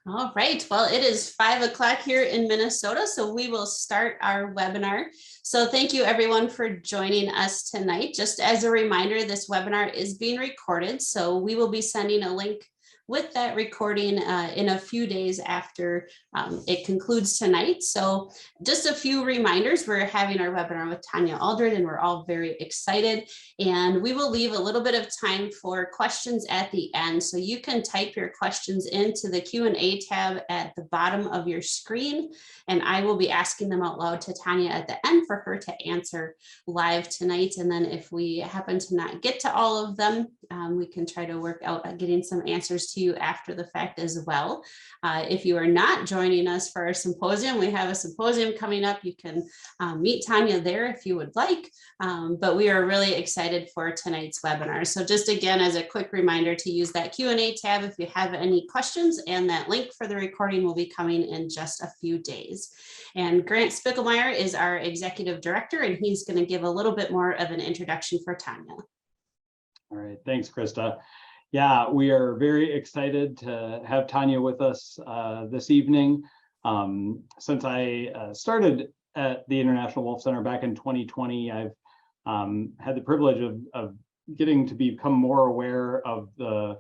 All right, well, it is 5 o'clock here in Minnesota, so we will start our webinar. So thank you everyone for joining us tonight. Just as a reminder, this webinar is being recorded, so we will be sending a link with that recording in a few days after it concludes tonight. So just a few reminders, we're having our webinar with Tanya Aldred and we're all very excited. And we will leave a little bit of time for questions at the end. So you can type your questions into the Q&A tab at the bottom of your screen. And I will be asking them out loud to Tanya at the end for her to answer live tonight. And then if we happen to not get to all of them, we can try to work out getting some answers to you after the fact as well. If you are not joining us for our symposium, we have a symposium coming up. You can meet Tanya there if you would like, but we are really excited for tonight's webinar. So just again, as a quick reminder to use that Q&A tab if you have any questions, and that link for the recording will be coming in just a few days. And Grant Spiegelmeyer is our executive director, and he's going to give a little bit more of an introduction for Tanya. All right, thanks, Krista. Yeah, we are very excited to have Tanya with us this evening. Since I started at the International Wolf Center back in 2020, I've had the privilege of getting to become more aware of the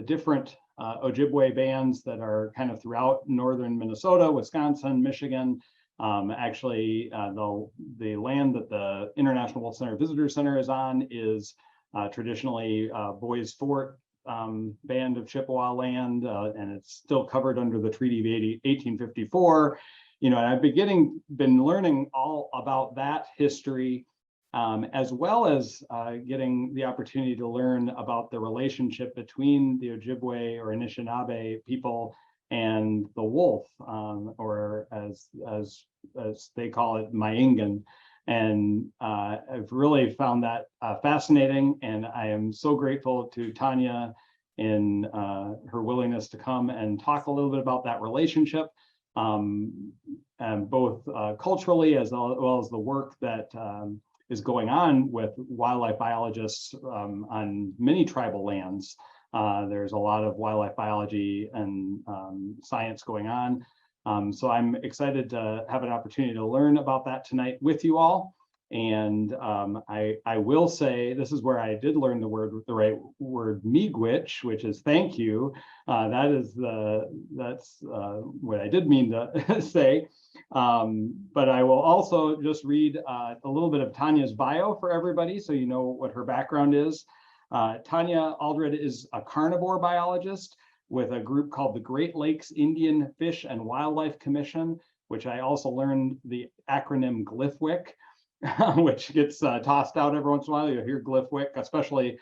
different Ojibwe bands that are kind of throughout northern Minnesota, Wisconsin, Michigan. Actually, the land that the International Wolf Center Visitor Center is on is traditionally Boys Fort band of Chippewa land, and it's still covered under the Treaty of 1854. You know, and I've been learning all about that history, as well as getting the opportunity to learn about the relationship between the Ojibwe or Anishinaabe people and the wolf, or as they call it, Maingan. And I've really found that fascinating, and I am so grateful to Tanya in her willingness to come and talk a little bit about that relationship, and both culturally as well as the work that is going on with wildlife biologists on many tribal lands. There's a lot of wildlife biology and science going on. So I'm excited to have an opportunity to learn about that tonight with you all. And I will say, this is where I did learn the right word, miigwech, which is thank you. That's what I did mean to say. But I will also just read a little bit of Tanya's bio for everybody, so you know what her background is. Tanya Aldred is a carnivore biologist with a group called the Great Lakes Indian Fish and Wildlife Commission, which I also learned the acronym GLFWIC, which gets tossed out every once in a while. You'll hear GLFWIC, especially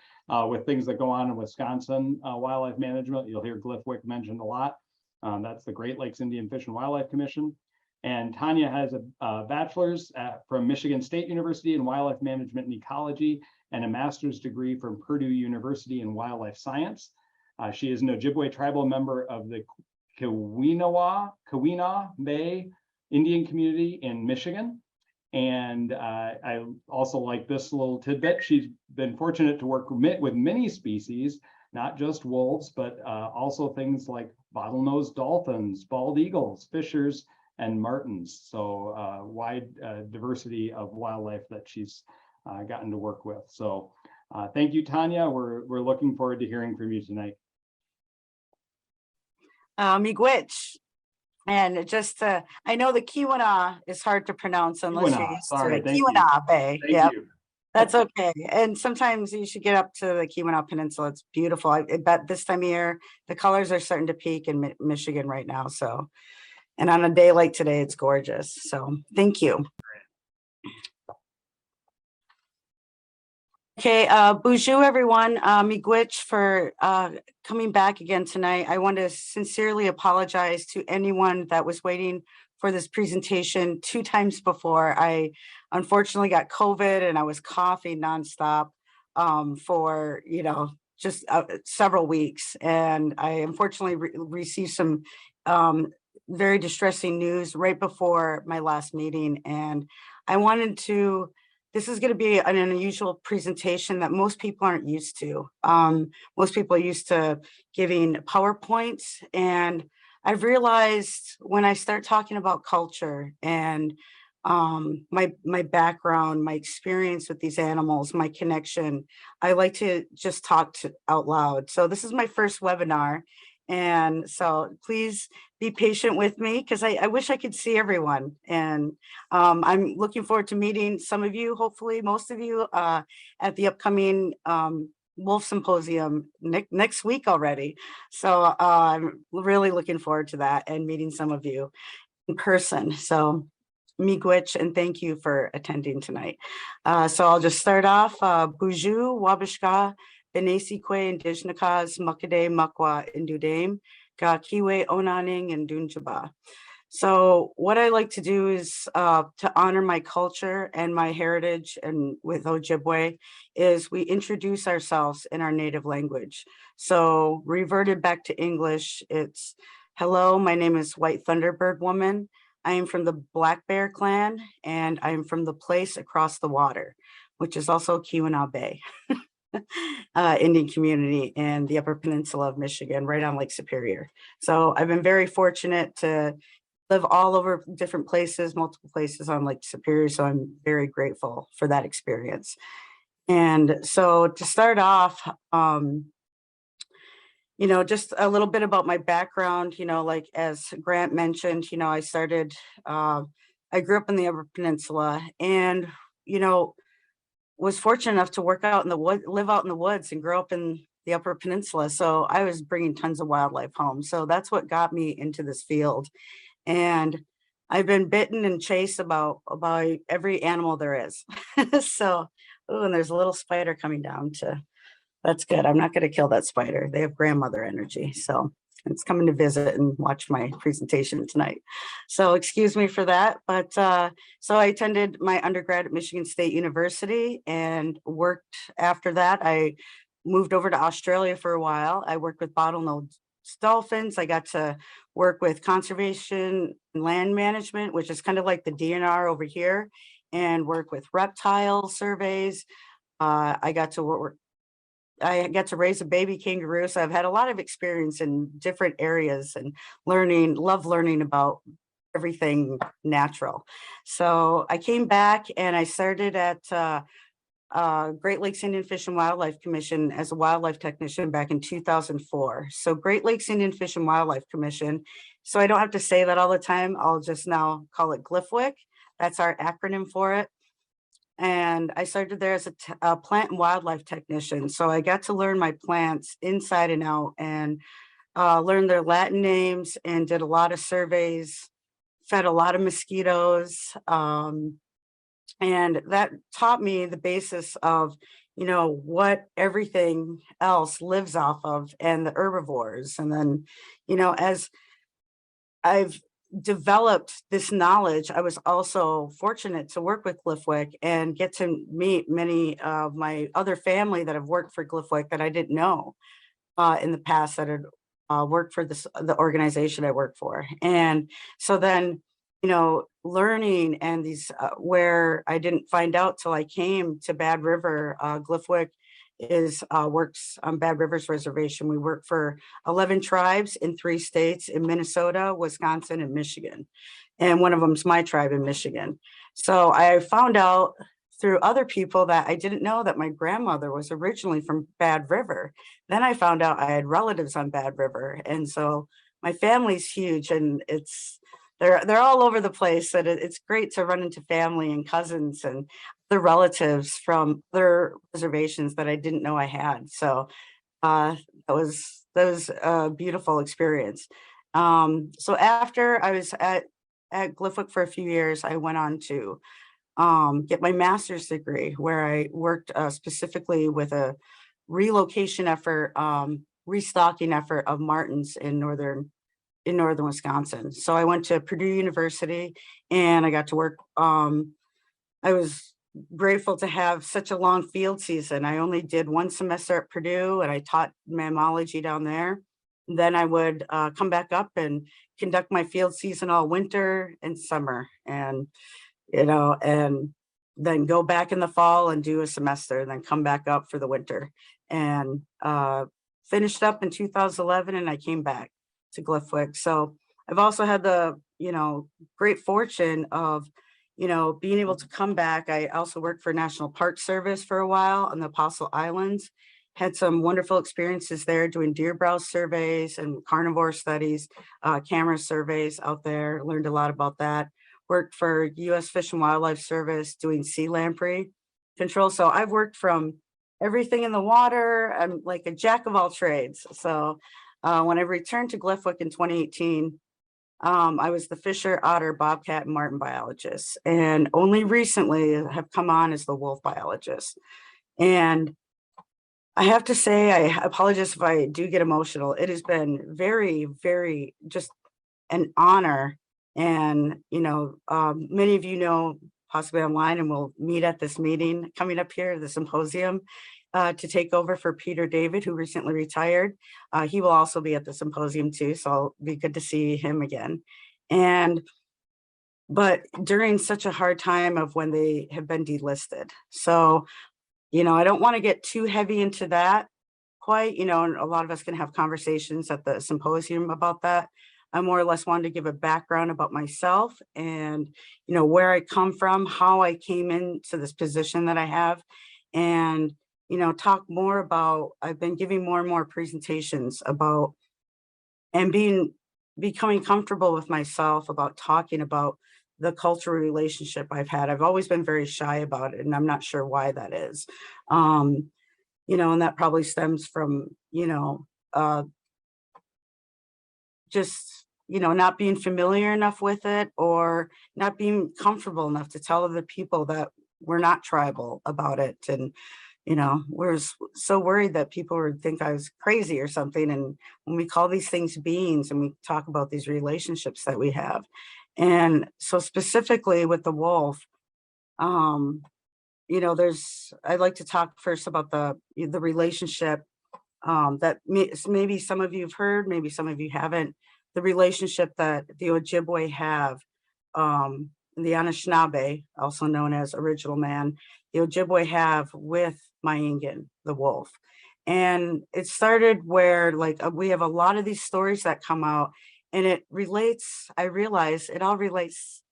with things that go on in Wisconsin wildlife management. You'll hear GLFWIC mentioned a lot. That's the Great Lakes Indian Fish and Wildlife Commission. And Tanya has a bachelor's from Michigan State University in Wildlife Management and Ecology, and a master's degree from Purdue University in Wildlife Science. She is an Ojibwe tribal member of the Keweenaw Bay Indian community in Michigan. And I also like this little tidbit. She's been fortunate to work with many species, not just wolves, but also things like bottlenose dolphins, bald eagles, fishers, and martins. So wide diversity of wildlife that she's gotten to work with. So thank you, Tanya. We're looking forward to hearing from you tonight. Miigwech, and just I know the Keweenaw is hard to pronounce unless you're used to it. Keweenaw, yeah, that's okay. And sometimes you should get up to the Keweenaw Peninsula. It's beautiful. I bet this time of year the colors are starting to peak in Michigan right now. So, and on a day like today, it's gorgeous. So thank you. Okay, bonjour everyone. Miigwech for coming back again tonight. I want to sincerely apologize to anyone that was waiting for this presentation 2 times before. I unfortunately got COVID and I was coughing nonstop for, you know, just several weeks. And I unfortunately received some very distressing news right before my last meeting. And I wanted to this is going to be an unusual presentation that most people aren't used to. Most people are used to giving PowerPoints, and I've realized when I start talking about culture and my background, my experience with these animals, my connection, I like to just talk out loud. So this is my first webinar. And so please be patient with me because I wish I could see everyone. And I'm looking forward to meeting some of you, hopefully most of you, at the upcoming Wolf Symposium next week already. So I'm really looking forward to that and meeting some of you in person. So miigwech, and thank you for attending tonight. So I'll just start off. Buju, Wabishka, Benesi-kwe, Indigenous, Makade, Makwa, Indudame, Ga Kiwe, Onaning, and Dunjaba. So what I like to do is to honor my culture and my heritage, and with Ojibwe is we introduce ourselves in our native language. So reverted back to English, it's hello, my name is White Thunderbird Woman. I am from the Black Bear Clan, and I am from the place across the water, which is also Anishinaabe Indian community in the Upper Peninsula of Michigan, right on Lake Superior. So I've been very fortunate to live all over different places, multiple places on Lake Superior. So I'm very grateful for that experience. And so to start off, you know, just a little bit about my background, you know, like as Grant mentioned, you know, I grew up in the Upper Peninsula and, you know, was fortunate enough to work out in the wood, live out in the woods and grow up in the Upper Peninsula. So I was bringing tons of wildlife home. So that's what got me into this field. And I've been bitten and chased about every animal there is. So, oh, and there's a little spider coming down that's good. I'm not going to kill that spider. They have grandmother energy. So it's coming to visit and watch my presentation tonight. So excuse me for that. But so I attended my undergrad at Michigan State University and worked after that. I moved over to Australia for a while. I worked with bottlenose dolphins. I got to work with conservation and land management, which is kind of like the DNR over here, and work with reptile surveys. I got to raise a baby kangaroo. So I've had a lot of experience in different areas and love learning about everything natural. So I came back and I started at Great Lakes Indian Fish and Wildlife Commission as a wildlife technician back in 2004. So Great Lakes Indian Fish and Wildlife Commission. So I don't have to say that all the time. I'll just now call it GLFWIC. That's our acronym for it. And I started there as a plant and wildlife technician. So I got to learn my plants inside and out and learn their Latin names and did a lot of surveys, fed a lot of mosquitoes. And that taught me the basis of, you know, what everything else lives off of and the herbivores. And then, you know, as I've developed this knowledge, I was also fortunate to work with GLFWIC and get to meet many of my other family that have worked for GLFWIC that I didn't know in the past that had worked for the organization I work for. And so then, you know, learning and these where I didn't find out till I came to Bad River, GLFWIC works on Bad Rivers Reservation. We work for 11 tribes in 3 states, in Minnesota, Wisconsin, and Michigan. And one of them is my tribe in Michigan. So I found out through other people that I didn't know that my grandmother was originally from Bad River. Then I found out I had relatives on Bad River. And so my family's huge, and they're all over the place. And it's great to run into family and cousins and the relatives from other reservations that I didn't know I had. So that was a beautiful experience. So after I was at GLFWIC for a few years, I went on to get my master's degree, where I worked specifically with a relocation effort, restocking effort of martens in northern Wisconsin. So I went to Purdue University and I got to work. I was grateful to have such a long field season. I only did 1 semester at Purdue and I taught mammalogy down there. Then I would come back up and conduct my field season all winter and summer. And, you know, and then go back in the fall and do a semester, then come back up for the winter, and finished up in 2011, and I came back to Glyphwick. So I've also had the, great fortune of, being able to come back. I also worked for National Park Service for a while on the Apostle Islands, had some wonderful experiences there doing deer browse surveys and carnivore studies, camera surveys out there, learned a lot about that. Worked for U.S. Fish and Wildlife Service doing sea lamprey control. So I've worked from everything in the water. I'm like a jack of all trades. So when I returned to Glyphwick in 2018, I was the fisher, otter, bobcat, and martin biologist, and only recently have come on as the wolf biologist. And I have to say, I apologize if I do get emotional. It has been very, very just an honor. And, many of you know, possibly online, and we'll meet at this meeting coming up here, the symposium, to take over for Peter David, who recently retired. He will also be at the symposium too, so it'll be good to see him again. But during such a hard time of when they have been delisted. So, I don't want to get too heavy into that quite, and a lot of us can have conversations at the symposium about that. I more or less wanted to give a background about myself and, where I come from, how I came into this position that I have, and, talk more about, I've been giving more and more presentations about, and becoming comfortable with myself about talking about the cultural relationship I've had. I've always been very shy about it, and I'm not sure why that is. And that probably stems from, just, not being familiar enough with it, or not being comfortable enough to tell other people that we're not tribal about it. And, we're so worried that people would think I was crazy or something. And when we call these things beings and we talk about these relationships that we have. And so specifically with the wolf, I'd like to talk first about the relationship that maybe some of you have heard, maybe some of you haven't, the relationship that the Ojibwe have, the Anishinaabe, also known as original man, the Ojibwe have with Maingan, the wolf. And it started where we have a lot of these stories that come out, and it relates, I realize it all relates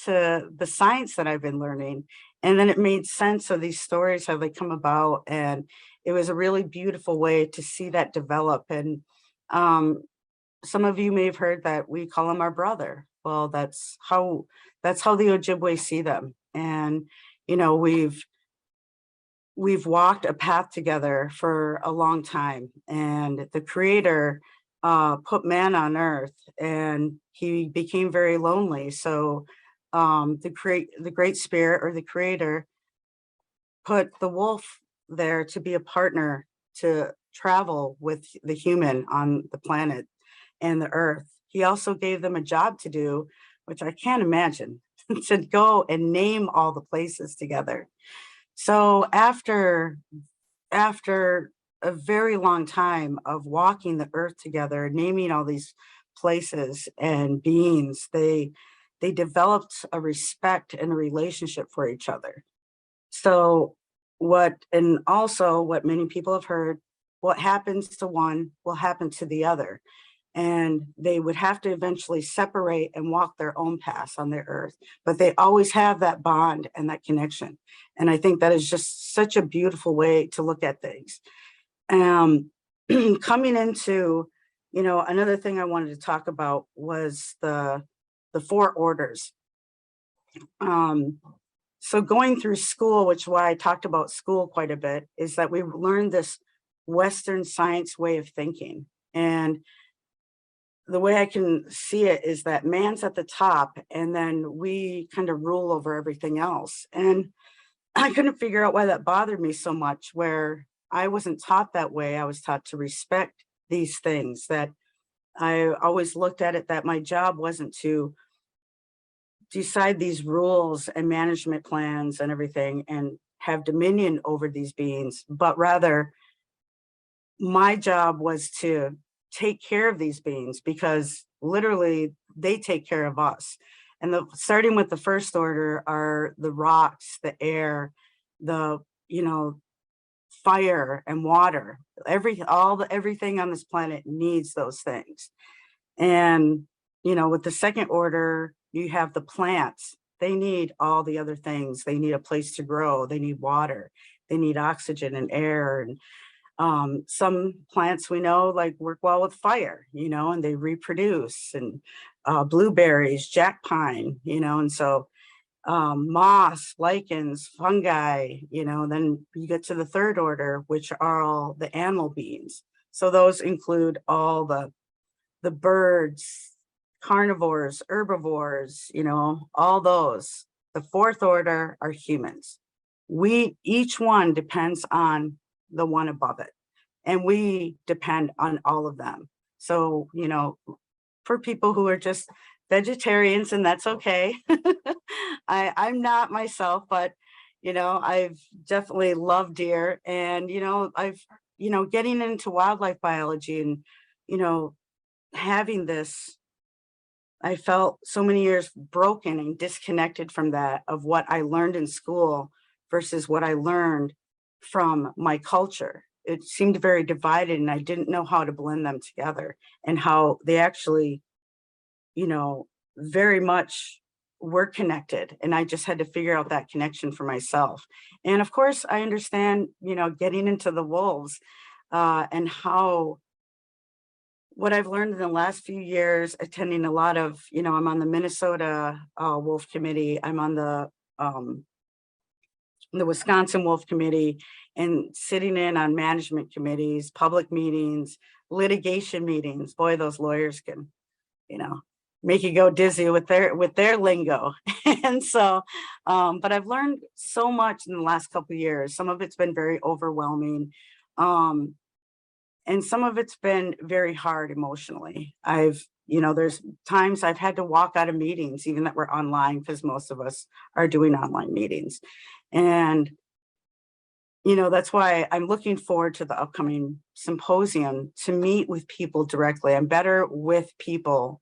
to the science that I've been learning. And then it made sense of these stories, how they come about. And it was a really beautiful way to see that develop. And some of you may have heard that we call him our brother. Well, that's how the Ojibwe see them. And, we've walked a path together for a long time. And the Creator put man on earth, and he became very lonely. So the Great Spirit, or the Creator, put the wolf there to be a partner to travel with the human on the planet and the earth. He also gave them a job to do, which I can't imagine, to go and name all the places together. So after a very long time of walking the earth together, naming all these places and beings, they developed a respect and a relationship for each other. So also what many people have heard, what happens to one will happen to the other. And they would have to eventually separate and walk their own paths on the earth, but they always have that bond and that connection. And I think that is just such a beautiful way to look at things. Coming into, another thing I wanted to talk about was the 4 orders. So going through school, which is why I talked about school quite a bit, is that we learned this Western science way of thinking. And the way I can see it is that man's at the top, and then we kind of rule over everything else. And I couldn't figure out why that bothered me so much, where I wasn't taught that way. I was taught to respect these things, that I always looked at it that my job wasn't to decide these rules and management plans and everything and have dominion over these beings, but rather my job was to take care of these beings, because literally they take care of us. And starting with the first order are the rocks, the air, the, fire and water. Everything on this planet needs those things. And, with the second order, you have the plants. They need all the other things. They need a place to grow. They need water. They need oxygen and air. And some plants we know like work well with fire, and they reproduce. And blueberries, jack pine, and so moss, lichens, fungi, then you get to the third order, which are all the animal beings. So those include all the birds, carnivores, herbivores, all those. The fourth order are humans. Each one depends on the one above it, and we depend on all of them. So, for people who are just vegetarians, and that's okay. I'm not myself, but I've definitely loved deer, and I've getting into wildlife biology and having this, I felt so many years broken and disconnected from that, of what I learned in school versus what I learned from my culture. It seemed very divided, and I didn't know how to blend them together, and how they actually, very much were connected. And I just had to figure out that connection for myself. And of course, I understand, getting into the wolves and how, what I've learned in the last few years, attending a lot of, I'm on the Minnesota Wolf Committee. I'm on the Wisconsin Wolf Committee, and sitting in on management committees, public meetings, litigation meetings. Boy, those lawyers can, make you go dizzy with their lingo. And so, but I've learned so much in the last couple of years. Some of it's been very overwhelming. And some of it's been very hard emotionally. There's times I've had to walk out of meetings, even that were online, because most of us are doing online meetings. And, that's why I'm looking forward to the upcoming symposium, to meet with people directly. I'm better with people,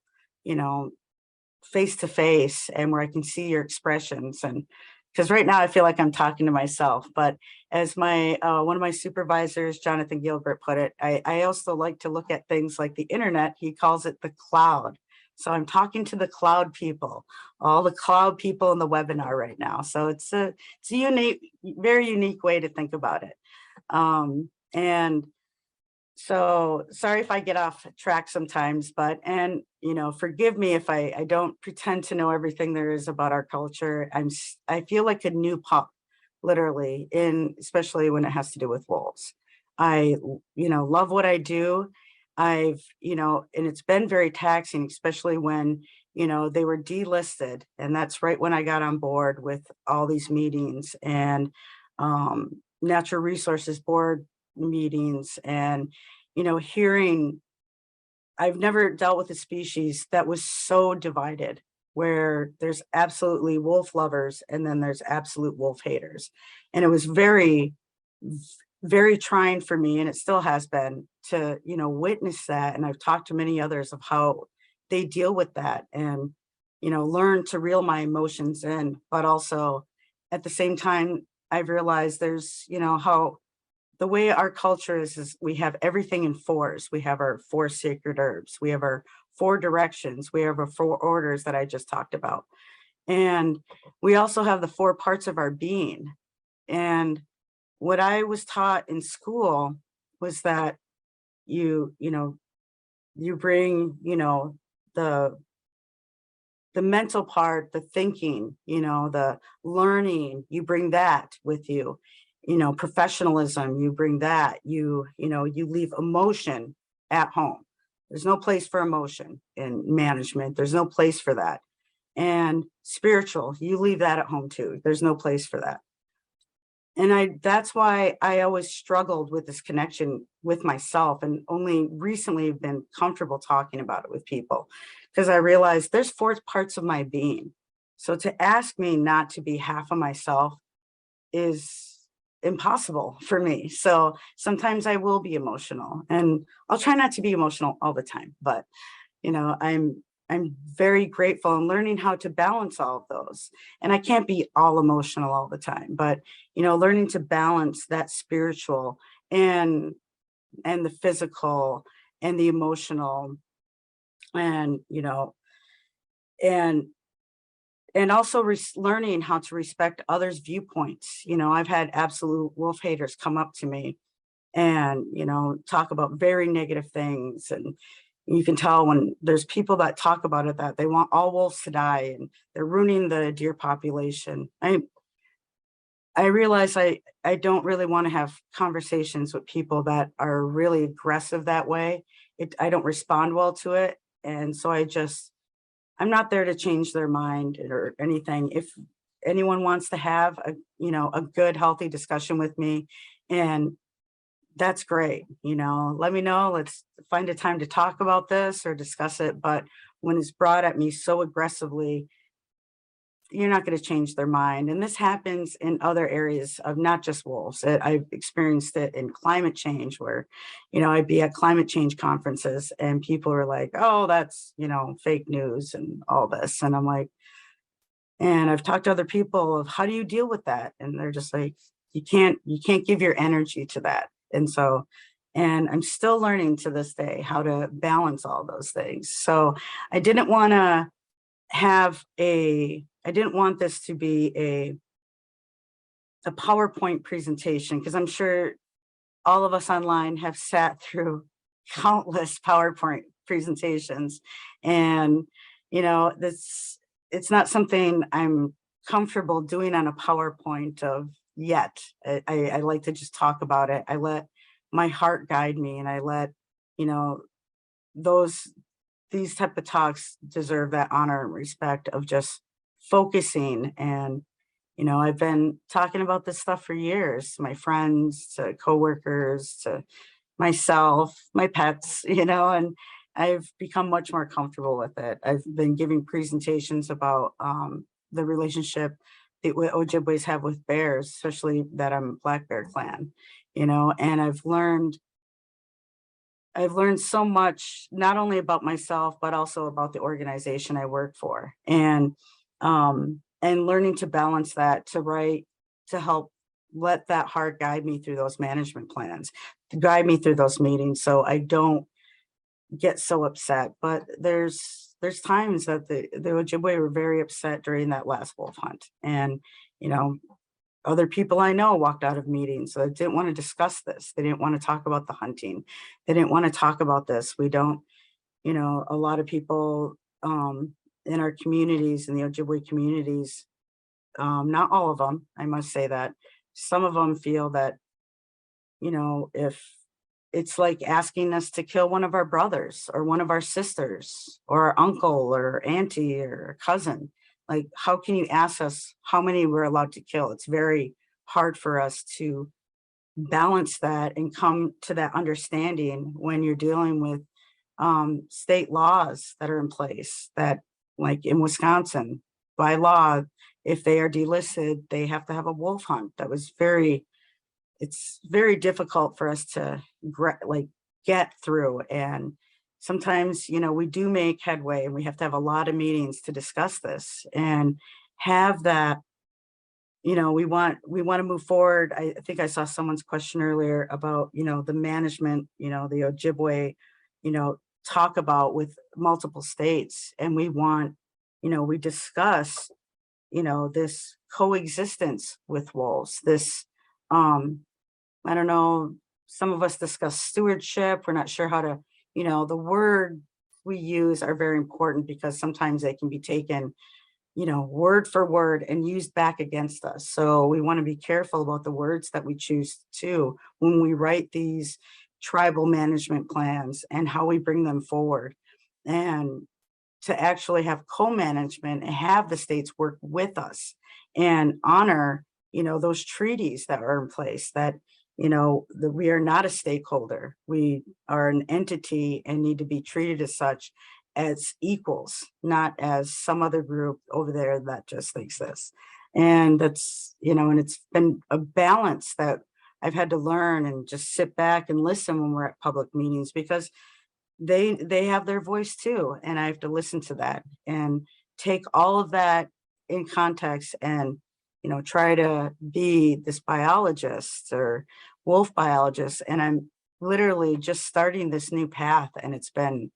face to face, and where I can see your expressions. And because right now I feel like I'm talking to myself, but as my one of my supervisors, Jonathan Gilbert, put it, I also like to look at things like the internet. He calls it the cloud. So I'm talking to the cloud people, all the cloud people in the webinar right now. So it's a unique, very unique way to think about it. And so sorry if I get off track sometimes, but, forgive me if I don't pretend to know everything there is about our culture. I feel like a new pup, literally, especially when it has to do with wolves. I, love what I do. And it's been very taxing, especially when, they were delisted. And that's right when I got on board with all these meetings and natural resources board meetings, and hearing, I've never dealt with a species that was so divided, where there's absolutely wolf lovers and then there's absolute wolf haters. And it was very, very trying for me, and it still has been, to witness that. And I've talked to many others of how they deal with that, and learn to reel my emotions in. But also at the same time, I've realized there's how the way our culture is we have everything in fours. We have our 4 sacred herbs. We have our 4 directions. We have our 4 orders that I just talked about. And we also have the 4 parts of our being. And what I was taught in school was that you bring, the mental part, the thinking, the learning, you bring that with you. Professionalism, you bring that. You leave emotion at home. There's no place for emotion in management. There's no place for that. And spiritual, you leave that at home too. There's no place for that. And that's why I always struggled with this connection with myself, and only recently have been comfortable talking about it with people, because I realized there's 4 parts of my being. So to ask me not to be half of myself is impossible for me. So sometimes I will be emotional, and I'll try not to be emotional all the time, but I'm I'm very grateful and learning how to balance all of those. And I can't be all emotional all the time, but, learning to balance that spiritual and the physical and the emotional, and, and also learning how to respect others' viewpoints. I've had absolute wolf haters come up to me and, talk about very negative things. And you can tell when there's people that talk about it, that they want all wolves to die and they're ruining the deer population. I realize I don't really want to have conversations with people that are really aggressive that way. I don't respond well to it. And so I'm not there to change their mind or anything. If anyone wants to have a good, healthy discussion with me, and that's great. Let me know. Let's find a time to talk about this or discuss it. But when it's brought at me so aggressively, you're not going to change their mind. And this happens in other areas of not just wolves. I've experienced it in climate change where, I'd be at climate change conferences and people are like, oh, that's, fake news and all this. And I'm like, and I've talked to other people of how do you deal with that? And they're just like, you can't give your energy to that. And so, and I'm still learning to this day how to balance all those things. So I didn't want this to be a PowerPoint presentation, because I'm sure all of us online have sat through countless PowerPoint presentations. And, it's not something I'm comfortable doing on a PowerPoint of yet. I like to just talk about it. I let my heart guide me, and I let, these type of talks deserve that honor and respect of just focusing. And, I've been talking about this stuff for years, my friends, to coworkers, to myself, my pets, and I've become much more comfortable with it. I've been giving presentations about the relationship that Ojibways have with bears, especially that I'm Black Bear Clan, and I've learned so much, not only about myself, but also about the organization I work for, and learning to balance that, to help let that heart guide me through those management plans, to guide me through those meetings, so I don't get so upset. But there's times that the Ojibwe were very upset during that last wolf hunt, and other people I know walked out of meetings. So they didn't want to discuss this. They didn't want to talk about the hunting. They didn't want to talk about this. We don't, a lot of people in our communities, in the Ojibwe communities, not all of them, I must say that, some of them feel that, if it's like asking us to kill one of our brothers or one of our sisters or our uncle or auntie or cousin, like, how can you ask us how many we're allowed to kill? It's very hard for us to balance that and come to that understanding when you're dealing with state laws that are in place, that, like in Wisconsin, by law, if they are delisted, they have to have a wolf hunt. It's very difficult for us to get through. And sometimes, we do make headway, and we have to have a lot of meetings to discuss this and have that, we want to move forward. I think I saw someone's question earlier about, the management, the Ojibwe, talk about with multiple states. And we want, we discuss, this coexistence with wolves, this, I don't know, some of us discuss stewardship. We're not sure how to, the word we use are very important, because sometimes they can be taken, word for word and used back against us. So we want to be careful about the words that we choose to when we write these tribal management plans and how we bring them forward, and to actually have co-management and have the states work with us and honor, those treaties that are in place, that, that we are not a stakeholder. We are an entity and need to be treated as such, as equals, not as some other group over there that just thinks this. And that's, and it's been a balance that I've had to learn and just sit back and listen when we're at public meetings, because they have their voice too, and I have to listen to that and take all of that in context and, try to be this biologist or wolf biologist. And I'm literally just starting this new path, and it's been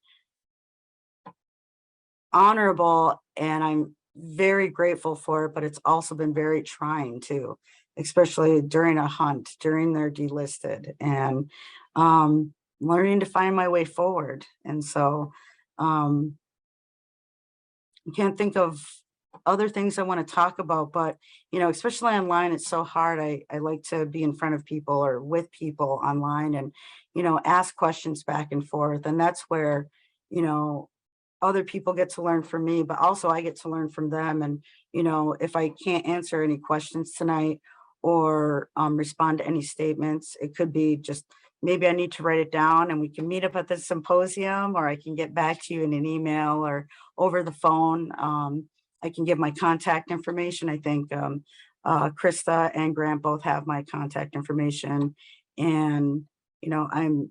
honorable, and I'm very grateful for it, but it's also been very trying too, especially during a hunt, during their delisted, and learning to find my way forward. And so I can't think of other things I want to talk about, but especially online, it's so hard. I like to be in front of people or with people online and ask questions back and forth. And that's where other people get to learn from me, but also I get to learn from them. And if I can't answer any questions tonight or respond to any statements, it could be just maybe I need to write it down and we can meet up at the symposium, or I can get back to you in an email or over the phone. I can give my contact information. I think Krista and Grant both have my contact information. And, I'm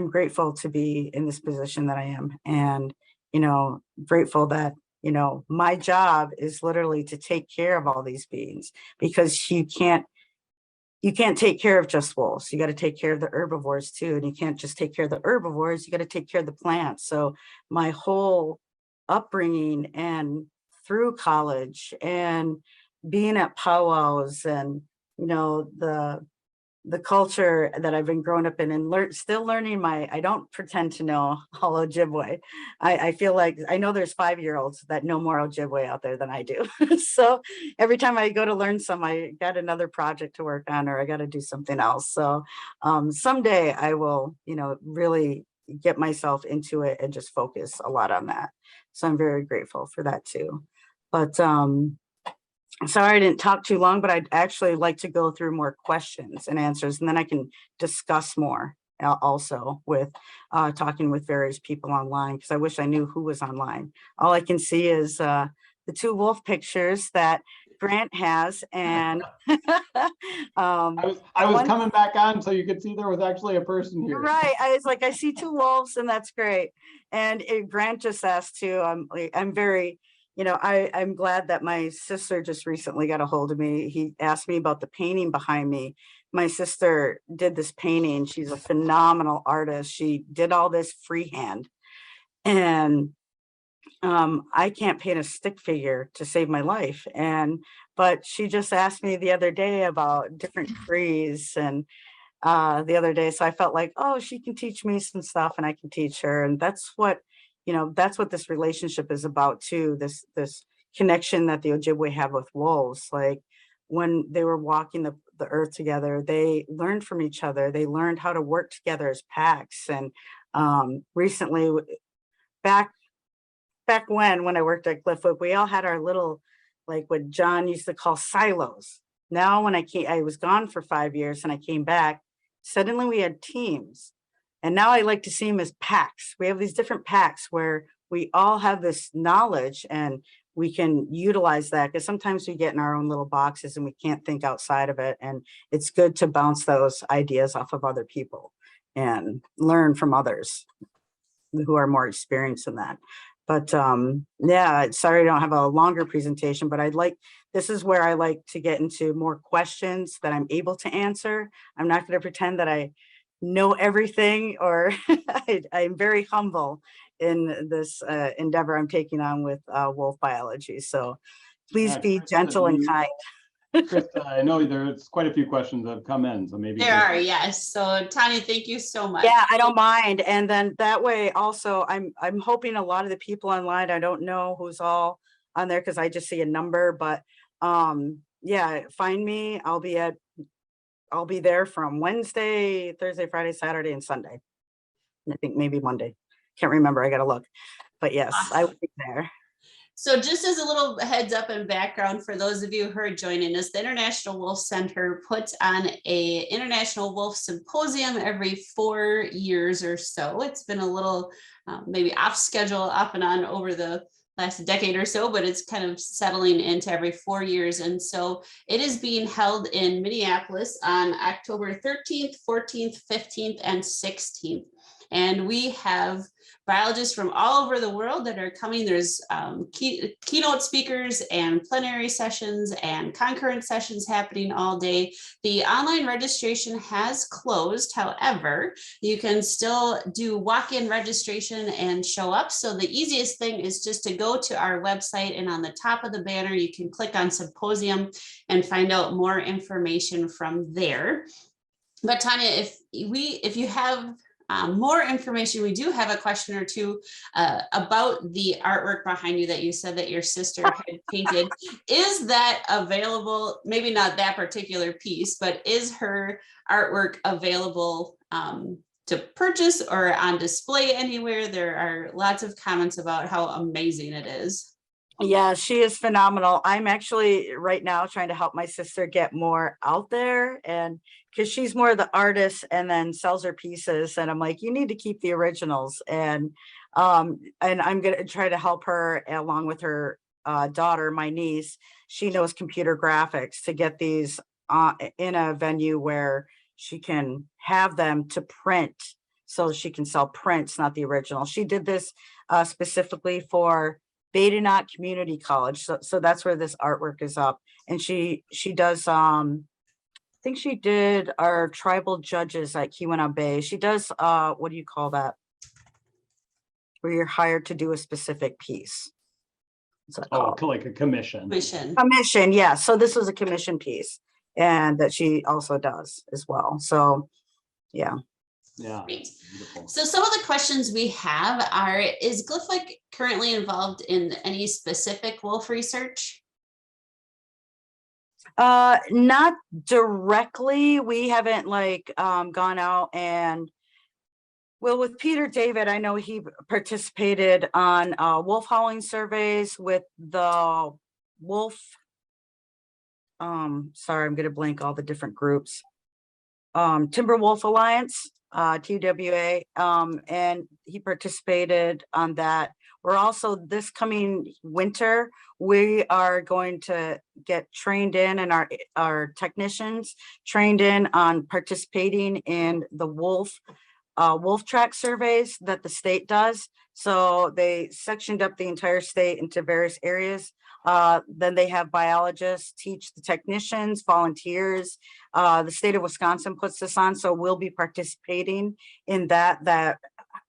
grateful to be in this position that I am, and, grateful that, my job is literally to take care of all these beings, because you can't take care of just wolves. You got to take care of the herbivores too. And you can't just take care of the herbivores, you got to take care of the plants. So my whole upbringing and through college and being at powwows and, the culture that I've been growing up in and still learning I don't pretend to know all Ojibwe. I feel like I know there's 5-year-olds that know more Ojibwe out there than I do. So every time I go to learn some, I got another project to work on, or I got to do something else. So someday I will, really get myself into it and just focus a lot on that. So I'm very grateful for that too. But sorry I didn't talk too long, but I'd actually like to go through more questions and answers, and then I can discuss more also with talking with various people online, because I wish I knew who was online. All I can see is the 2 wolf pictures that Grant has, and I was coming back on so you could see there was actually a person here. Right. I was like, I see 2 wolves, and that's great. And Grant just asked too. I'm very, I'm glad that my sister just recently got a hold of me. He asked me about the painting behind me. My sister did this painting. She's a phenomenal artist. She did all this freehand. And I can't paint a stick figure to save my life. But she just asked me the other day about different trees and the other day. So I felt like, oh, she can teach me some stuff and I can teach her. And that's what this relationship is about too. This connection that the Ojibwe have with wolves. Like when they were walking the earth together, they learned from each other. They learned how to work together as packs. And recently, back when I worked at Cliffwood, we all had our little, like what John used to call silos. Now, when I was gone for 5 years and I came back, suddenly we had teams. And now I like to see them as packs. We have these different packs where we all have this knowledge and we can utilize that, because sometimes we get in our own little boxes and we can't think outside of it. And it's good to bounce those ideas off of other people and learn from others who are more experienced in that. But yeah, sorry I don't have a longer presentation, but this is where I like to get into more questions that I'm able to answer. I'm not going to pretend that I know everything, or I'm very humble in this endeavor I'm taking on with wolf biology. So please be gentle and kind. Krista, I know there's quite a few questions that have come in, so maybe there are, yes. So Tanya, thank you so much. Yeah, I don't mind. And then that way also, I'm hoping a lot of the people online, I don't know who's all on there because I just see a number, but yeah, find me. I'll be there from Wednesday, Thursday, Friday, Saturday, and Sunday. And I think maybe Monday. Can't remember. I got to look. But yes, awesome. I will be there. So just as a little heads up and background for those of you who are joining us, the International Wolf Center puts on a International Wolf Symposium every 4 years or so. It's been a little maybe off schedule, off and on over the last decade or so, but it's kind of settling into every 4 years. And so it is being held in Minneapolis on October 13th, 14th, 15th, and 16th. And we have biologists from all over the world that are coming. There's keynote speakers and plenary sessions and concurrent sessions happening all day. The online registration has closed. However, you can still do walk-in registration and show up. So the easiest thing is just to go to our website, and on the top of the banner, you can click on symposium and find out more information from there. But Tanya, if you have more information, we do have a question or two about the artwork behind you that you said that your sister had painted. Is that available? Maybe not that particular piece, but is her artwork available to purchase or on display anywhere? There are lots of comments about how amazing it is. Yeah, she is phenomenal. I'm actually right now trying to help my sister get more out there, and because she's more the artist and then sells her pieces, and I'm like, you need to keep the originals. And I'm gonna try to help her along with her daughter, my niece. She knows computer graphics, to get these in a venue where she can have them to print, so she can sell prints, not the original. She did this specifically for Badenoch Community College. So that's where this artwork is up. And she does, I think she did our tribal judges at Keweenaw Bay. She does, what do you call that? Where you're hired to do a specific piece. Oh, like a commission. Commission, yeah. So this was a commission piece, and that she also does as well. So, yeah. Yeah. Great. So some of the questions we have are, is Glyphwick currently involved in any specific wolf research? Not directly. We haven't gone out and, well, with Peter David, I know he participated on wolf howling surveys with the wolf. Sorry, I'm gonna blank all the different groups. Timber Wolf Alliance, TWA, and he participated on that. We're also, this coming winter, we are going to get trained in, and our technicians trained in on participating in the wolf track surveys that the state does. So they sectioned up the entire state into various areas. Then they have biologists teach the technicians, volunteers. The state of Wisconsin puts this on, so we'll be participating in that. That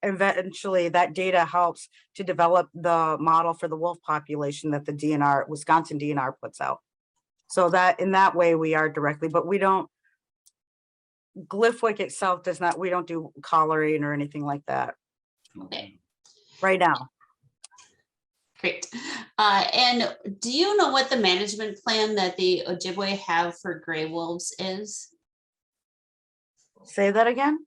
eventually that data helps to develop the model for the wolf population that the DNR, Wisconsin DNR, puts out. So that in that way we are directly, but we don't, Glyphwick itself does not, we don't do collaring or anything like that. Okay. Right now. Great. And do you know what the management plan that the Ojibwe have for gray wolves is? Say that again?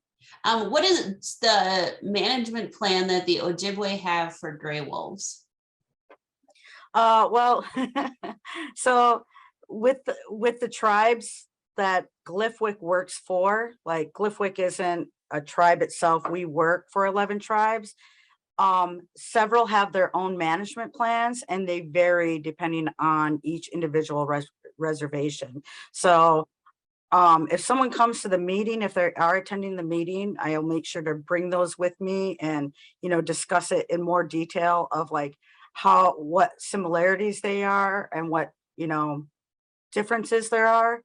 What is the management plan that the Ojibwe have for gray wolves? Well, so with the tribes that Glyphwick works for, like Glyphwick isn't a tribe itself, we work for 11 tribes. Several have their own management plans, and they vary depending on each individual reservation. So if someone comes to the meeting, if they are attending the meeting, I'll make sure to bring those with me and, discuss it in more detail of like what similarities they are and what, differences there are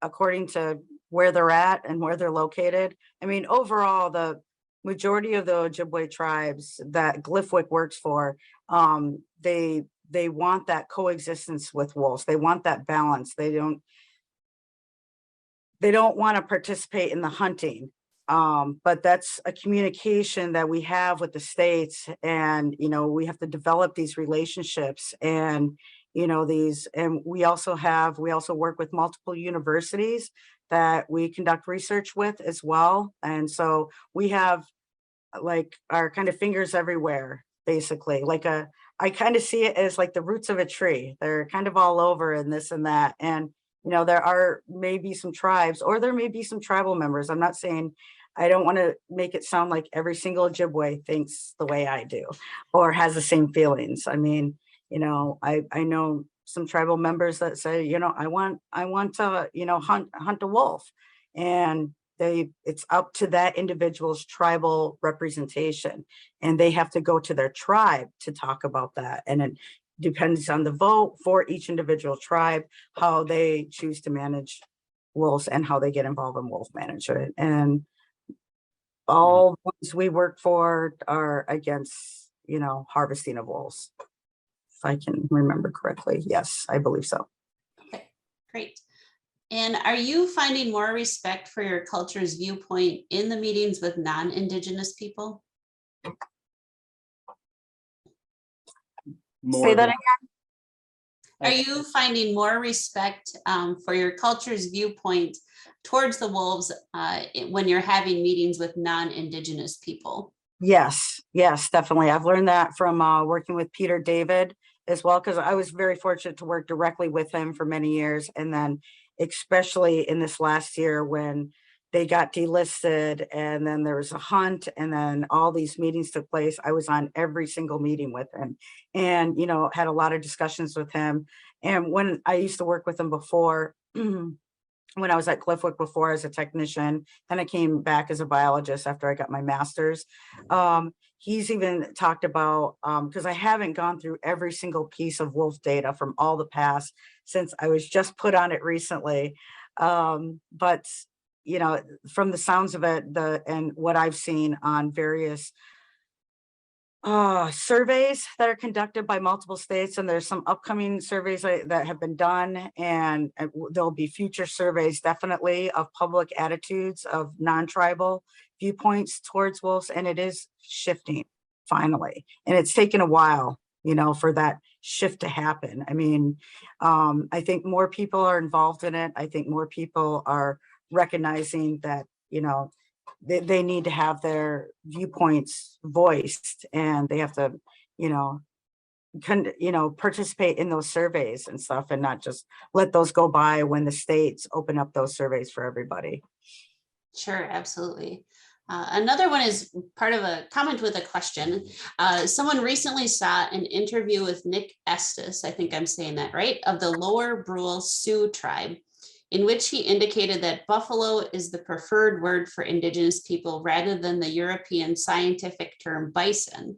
according to where they're at and where they're located. I mean, overall, the majority of the Ojibwe tribes that Glyphwick works for, they want that coexistence with wolves. They want that balance. They don't want to participate in the hunting. But that's a communication that we have with the states, and we have to develop these relationships, and and we also work with multiple universities that we conduct research with as well. And so we have like our kind of fingers everywhere, basically. I kind of see it as like the roots of a tree. They're kind of all over and this and that. And there are maybe some tribes, or there may be some tribal members. I'm not saying, I don't want to make it sound like every single Ojibwe thinks the way I do or has the same feelings. I mean, I know some tribal members that say, I want to, hunt a wolf. And it's up to that individual's tribal representation, and they have to go to their tribe to talk about that. And it depends on the vote for each individual tribe, how they choose to manage wolves and how they get involved in wolf management. And all ones we work for are against, harvesting of wolves. If I can remember correctly. Yes, I believe so. Okay, great. And are you finding more respect for your culture's viewpoint in the meetings with non-Indigenous people? Say that again. Are you finding more respect for your culture's viewpoint towards the wolves when you're having meetings with non-Indigenous people? Yes, definitely. I've learned that from working with Peter David as well, because I was very fortunate to work directly with him for many years. And then especially in this last year when they got delisted and then there was a hunt and then all these meetings took place, I was on every single meeting with him and, had a lot of discussions with him. And when I used to work with him before, when I was at Cliffwick before as a technician, then I came back as a biologist after I got my master's. He's even talked about, because I haven't gone through every single piece of wolf data from all the past since I was just put on it recently. But, from the sounds of it, and what I've seen on various surveys that are conducted by multiple states, and there's some upcoming surveys that have been done, and there'll be future surveys definitely of public attitudes of non-tribal viewpoints towards wolves, and it is shifting finally, and it's taken a while for that shift to happen. I mean, I think more people are involved in it. I think more people are recognizing that they need to have their viewpoints voiced, and they have to, participate in those surveys and stuff, and not just let those go by when the states open up those surveys for everybody. Sure, absolutely. Another one is part of a comment with a question. Someone recently saw an interview with Nick Estes, I think I'm saying that right, of the Lower Brule Sioux tribe, in which he indicated that buffalo is the preferred word for Indigenous people rather than the European scientific term bison.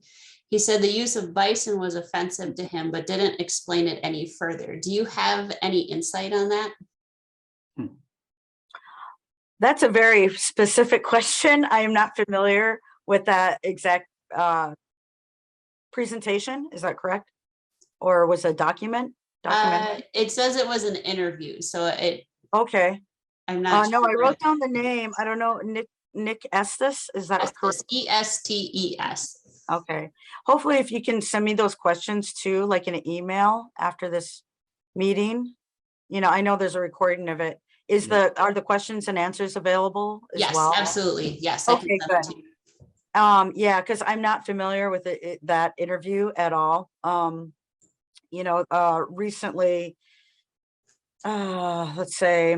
He said the use of bison was offensive to him, but didn't explain it any further. Do you have any insight on that? That's a very specific question. I am not familiar with that exact presentation. Is that correct? Or was it document? It says it was an interview, so it. Okay. I'm not no, sure. I wrote down the name. I don't know. Nick Estes. Is that correct? Estes. Okay. Hopefully, if you can send me those questions too, like in an email after this meeting. I know there's a recording of it. Are the questions and answers available as well? Yes, absolutely. Yes. Okay, good. Yeah, because I'm not familiar with that interview at all. Recently, let's say,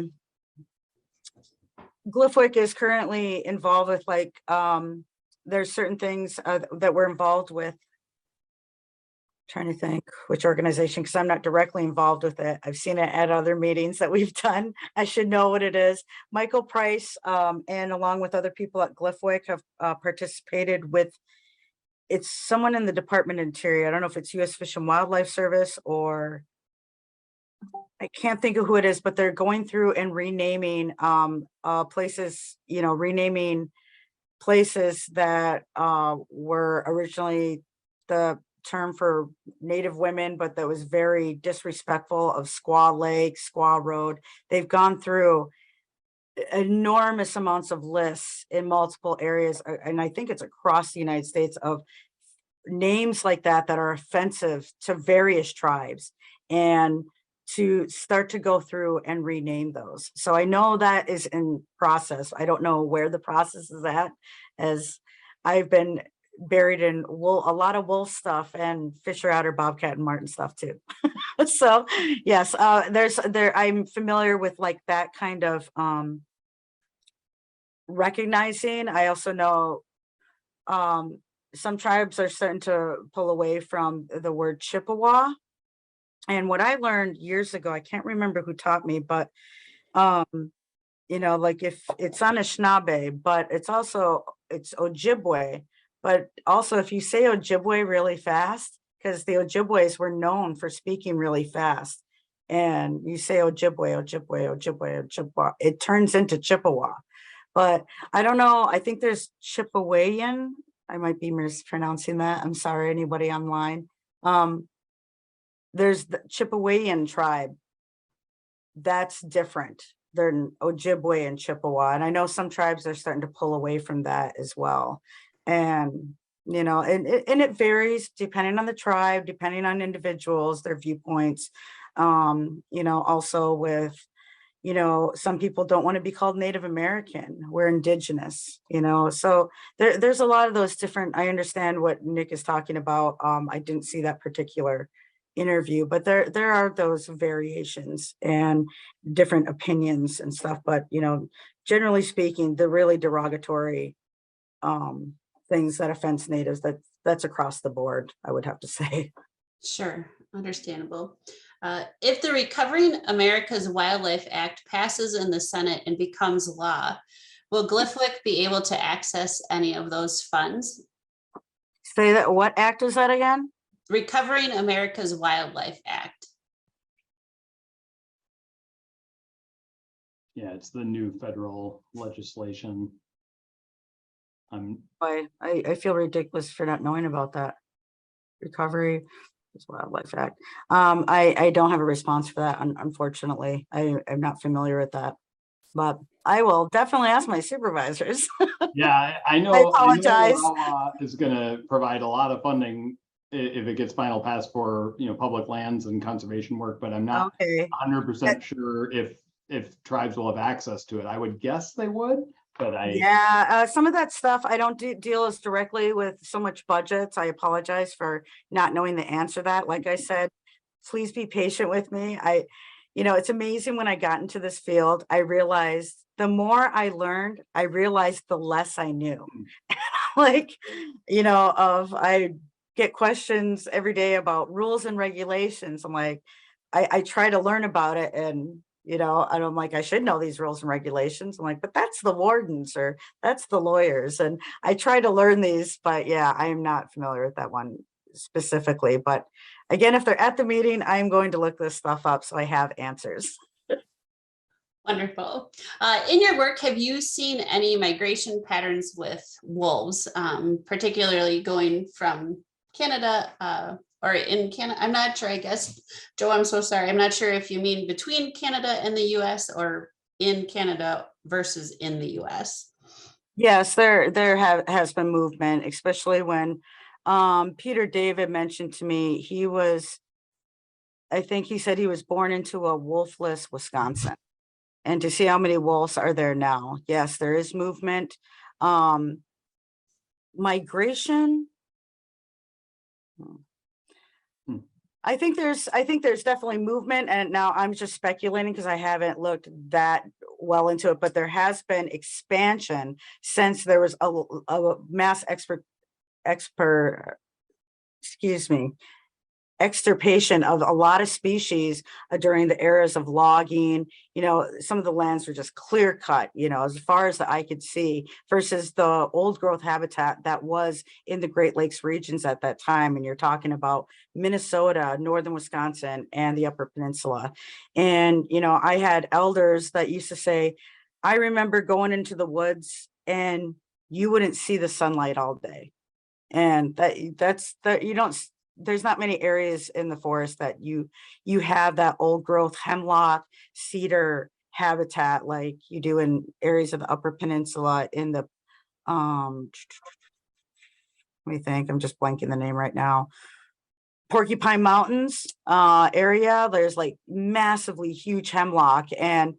Gliffwick is currently involved with there's certain things that we're involved with. Trying to think which organization, because I'm not directly involved with it. I've seen it at other meetings that we've done. I should know what it is. Michael Price, and along with other people at Gliffwick have participated with, it's someone in the Department of Interior. I don't know if it's U.S. Fish and Wildlife Service, or I can't think of who it is, but they're going through and renaming places, renaming places that were originally the term for Native women, but that was very disrespectful of Squaw Lake, Squaw Road. They've gone through enormous amounts of lists in multiple areas, and I think it's across the United States, of names like that are offensive to various tribes, and to start to go through and rename those. So I know that is in process. I don't know where the process is at, as I've been buried in a lot of wolf stuff and Fisher Otter, Bobcat, and Martin stuff too. So yes, I'm familiar with that kind of recognizing. I also know some tribes are starting to pull away from the word Chippewa. And what I learned years ago, I can't remember who taught me, but you know, like if it's Anishinaabe, but it's Ojibwe. But also if you say Ojibwe really fast, because the Ojibways were known for speaking really fast, and you say Ojibwe, Ojibwe, Ojibwe, Ojibwa, it turns into Chippewa. But I don't know, I think there's Chippewayan. I might be mispronouncing that. I'm sorry, anybody online. There's the Chippewayan tribe. That's different than Ojibwe and Chippewa. And I know some tribes are starting to pull away from that as well. And, you know, and it varies depending on the tribe, depending on individuals, their viewpoints. You know, also with, you know, some people don't want to be called Native American. We're indigenous, you know, so there's a lot of those different, I understand what Nick is talking about. I didn't see that particular interview, but there are those variations and different opinions and stuff. But, you know, generally speaking, the really derogatory things that offense natives, that's across the board, I would have to say. Sure, understandable. If the Recovering America's Wildlife Act passes in the Senate and becomes law, will Glyphwick be able to access any of those funds? Say that, what act is that again? Recovering America's Wildlife Act. Yeah, it's the new federal legislation. I feel ridiculous for not knowing about that. Recovery Wildlife Act. I don't have a response for that, unfortunately. I'm not familiar with that, but I will definitely ask my supervisors. Yeah, I know. I apologize. Is going to provide a lot of funding if it gets final pass for, you know, public lands and conservation work, but I'm not 100% sure if tribes will have access to it. I would guess they would, but some of that stuff I don't deal as directly with so much budgets. I apologize for not knowing the answer to that. Like I said, please be patient with me. You know, it's amazing when I got into this field, I realized the more I learned, I realized the less I knew. Like, you know, I get questions every day about rules and regulations. I'm like, I try to learn about it, and you know, and I'm like, I should know these rules and regulations. I'm like, but that's the wardens or that's the lawyers. And I try to learn these, but yeah, I am not familiar with that one specifically. But again, if they're at the meeting, I'm going to look this stuff up so I have answers. Wonderful. In your work, have you seen any migration patterns with wolves, particularly going from Canada or in Canada? I'm not sure, I guess, Joe, I'm so sorry. I'm not sure if you mean between Canada and the US or in Canada versus in the US. Yes, there has been movement, especially when Peter David mentioned to me, I think he said he was born into a wolfless Wisconsin. And to see how many wolves are there now. Yes, there is movement. Migration. I think there's definitely movement, and now I'm just speculating because I haven't looked that well into it, but there has been expansion since there was a mass extirpation of a lot of species during the eras of logging. You know, some of the lands were just clear cut, you know, as far as the eye could see, versus the old growth habitat that was in the Great Lakes regions at that time. And you're talking about Minnesota, northern Wisconsin, and the Upper Peninsula. And, you know, I had elders that used to say, I remember going into the woods and you wouldn't see the sunlight all day. And there's not many areas in the forest that you have that old growth hemlock, cedar habitat like you do in areas of the Upper Peninsula in the let me think, I'm just blanking the name right now. Porcupine Mountains area. There's like massively huge hemlock, and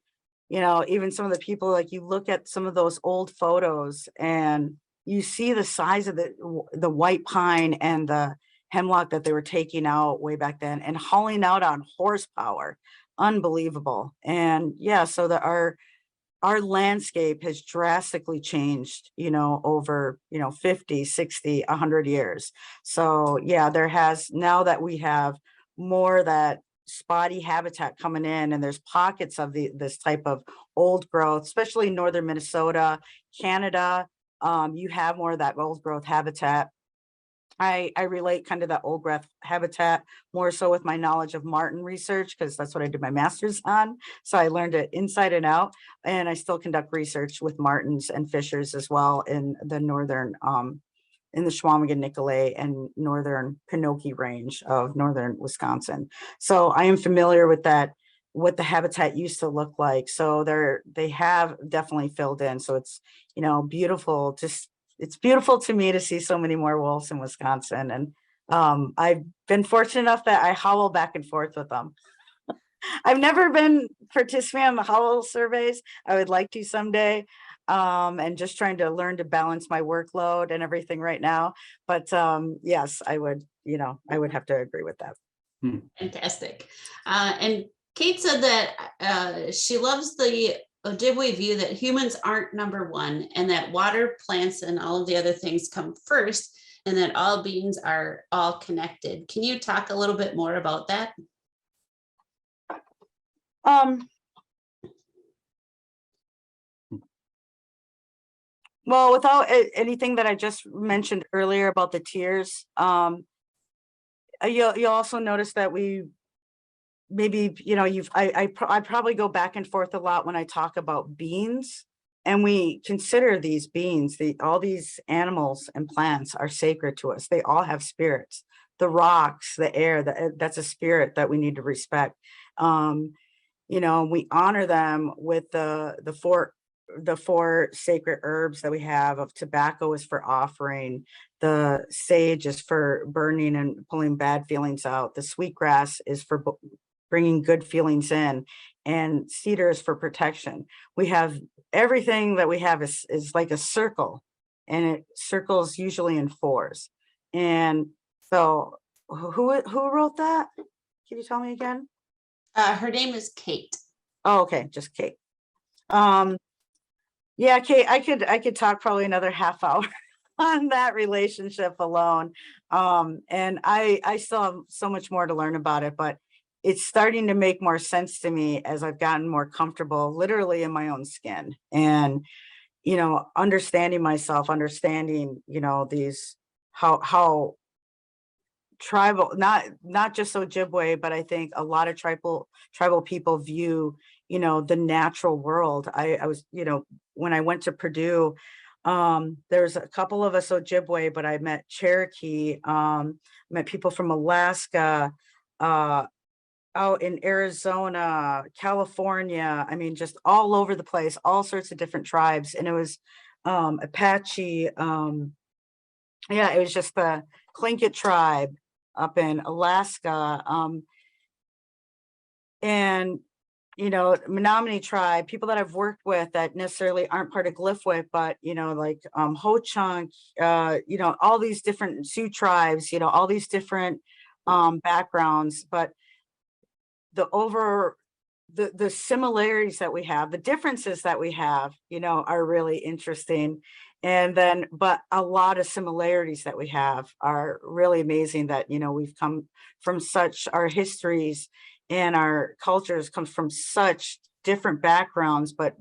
you know, even some of the people, like you look at some of those old photos and you see the size of the white pine and the hemlock that they were taking out way back then and hauling out on horsepower. Unbelievable. And yeah, so our landscape has drastically changed, you know, over, you know, 50, 60, 100 years. So yeah, there has, now that we have more that spotty habitat coming in, and there's pockets of this type of old growth, especially northern Minnesota, Canada. You have more of that old growth habitat. I relate kind of that old growth habitat more so with my knowledge of marten research, because that's what I did my master's on. So I learned it inside and out, and I still conduct research with martens and fishers as well in the northern, in the Chequamegon, Nicolet, and northern Pinocchio range of northern Wisconsin. So I am familiar with that, what the habitat used to look like. So they have definitely filled in. So it's, beautiful. Just, it's beautiful to me to see so many more wolves in Wisconsin. And I've been fortunate enough that I howl back and forth with them. I've never been participating in the howl surveys. I would like to someday. And just trying to learn to balance my workload and everything right now. But yes, I would have to agree with that. Fantastic. And Kate said that she loves the Ojibwe view that humans aren't number one, and that water, plants, and all of the other things come first, and that all beings are all connected. Can you talk a little bit more about that? Well, without anything that I just mentioned earlier about the tiers, you'll also notice that we maybe, I probably go back and forth a lot when I talk about beings, and we consider these beings, all these animals and plants are sacred to us. They all have spirits. The rocks, the air, that's a spirit that we need to respect. We honor them with the four sacred herbs that we have. Of tobacco is for offering, the sage is for burning and pulling bad feelings out, the sweetgrass is for bringing good feelings in, and cedar is for protection. We have everything that we have is like a circle, and it circles usually in fours. And so who wrote that? Can you tell me again? Her name is Kate. Oh, okay, just Kate. Yeah, Kate, I could talk probably another half hour on that relationship alone. And I still have so much more to learn about it, but it's starting to make more sense to me as I've gotten more comfortable literally in my own skin, and understanding myself, understanding these how tribal, not just Ojibwe, but I think a lot of tribal people view the natural world. I was, when I went to Purdue, there's a couple of us Ojibwe, but I met Cherokee, met people from Alaska, out in Arizona, California. I mean, just all over the place, all sorts of different tribes. And it was Apache. Yeah, it was just the Tlingit tribe up in Alaska. And Menominee tribe, people that I've worked with that necessarily aren't part of Glyphwit, but like Ho-Chunk, all these different Sioux tribes, all these different backgrounds, but the similarities that we have, the differences that we have, are really interesting. And then, but a lot of similarities that we have are really amazing, that, we've come from our histories and our cultures comes from such different backgrounds, but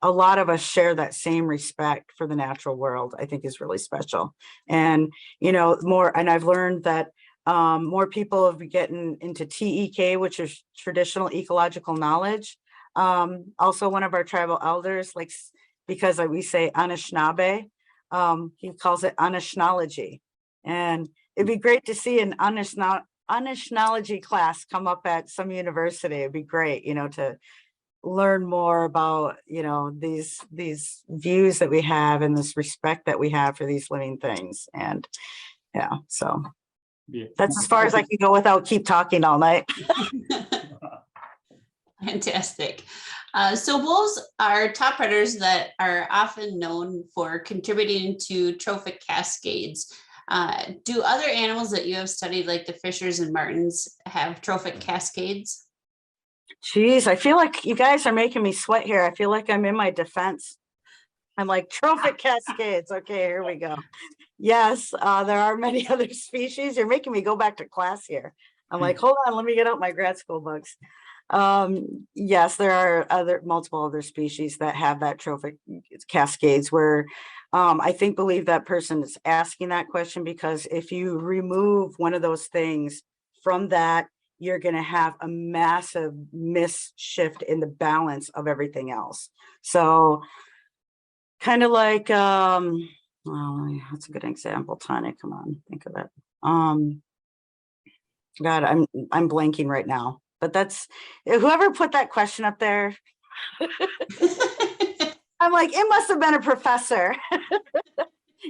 a lot of us share that same respect for the natural world. I think is really special. And, and I've learned that more people have been getting into TEK, which is traditional ecological knowledge. Also, one of our tribal elders, because we say Anishinaabe, he calls it Anishinaabe. And it'd be great to see an Anishinaabe class come up at some university. It'd be great, to learn more about, these views that we have and this respect that we have for these living things. And yeah, so that's as far as I can go without keep talking all night. Fantastic. So wolves are top predators that are often known for contributing to trophic cascades. Do other animals that you have studied, like the fishers and martens, have trophic cascades? Geez, I feel like you guys are making me sweat here. I feel like I'm in my defense. I'm like, trophic cascades. Okay, here we go. Yes, there are many other species. You're making me go back to class here. I'm like, hold on, let me get out my grad school books. Yes, there are multiple other species that have that trophic cascades where I believe that person is asking that question because if you remove one of those things from that, you're going to have a massive shift in the balance of everything else. So kind of like, well, that's a good example, Tanya, come on, think of it. God, I'm blanking right now, but that's whoever put that question up there. I'm like, it must have been a professor.